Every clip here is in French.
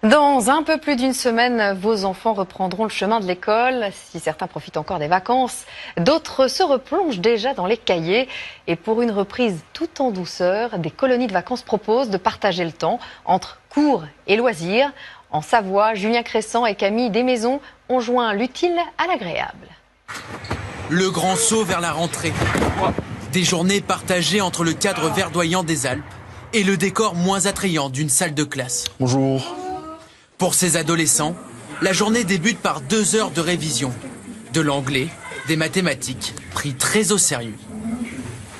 Dans un peu plus d'une semaine, vos enfants reprendront le chemin de l'école. Si certains profitent encore des vacances, d'autres se replongent déjà dans les cahiers. Et pour une reprise tout en douceur, des colonies de vacances proposent de partager le temps entre cours et loisirs. En Savoie, Julien Crescent et Camille Desmaisons ont joint l'utile à l'agréable. Le grand saut vers la rentrée. Des journées partagées entre le cadre verdoyant des Alpes et le décor moins attrayant d'une salle de classe. Bonjour. Pour ces adolescents, la journée débute par 2 heures de révision. De l'anglais, des mathématiques, pris très au sérieux.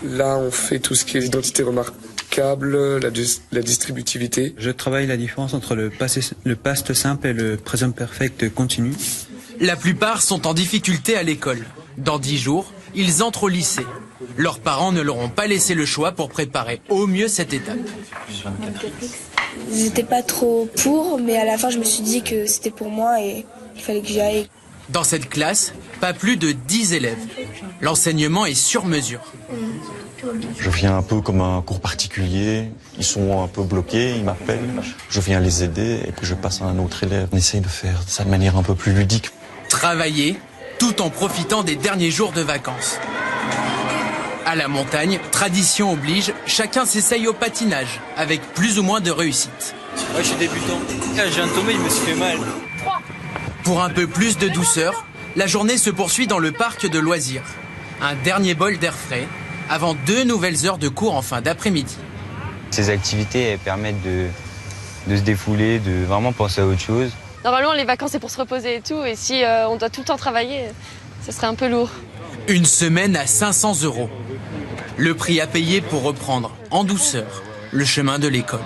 Là, on fait tout ce qui est identité remarquable, la distributivité. Je travaille la différence entre le past simple et le présent perfect continu. La plupart sont en difficulté à l'école. Dans 10 jours, ils entrent au lycée. Leurs parents ne leur ont pas laissé le choix pour préparer au mieux cette étape. J'étais pas trop pour, mais à la fin je me suis dit que c'était pour moi et il fallait que j'y aille. Dans cette classe, pas plus de 10 élèves. L'enseignement est sur mesure. Je viens un peu comme un cours particulier. Ils sont un peu bloqués, ils m'appellent. Je viens les aider et puis je passe à un autre élève. On essaye de faire ça de manière un peu plus ludique. Travailler tout en profitant des derniers jours de vacances. À la montagne, tradition oblige, chacun s'essaye au patinage, avec plus ou moins de réussite. Moi je suis débutant. Là, je viens de tomber, je me suis fait mal. Pour un peu plus de douceur, la journée se poursuit dans le parc de loisirs. Un dernier bol d'air frais, avant 2 nouvelles heures de cours en fin d'après-midi. Ces activités elles permettent de se défouler, de vraiment penser à autre chose. Normalement, les vacances, c'est pour se reposer et tout. Et si on doit tout le temps travailler, ce serait un peu lourd. Une semaine à 500 €. Le prix à payer pour reprendre, en douceur, le chemin de l'école.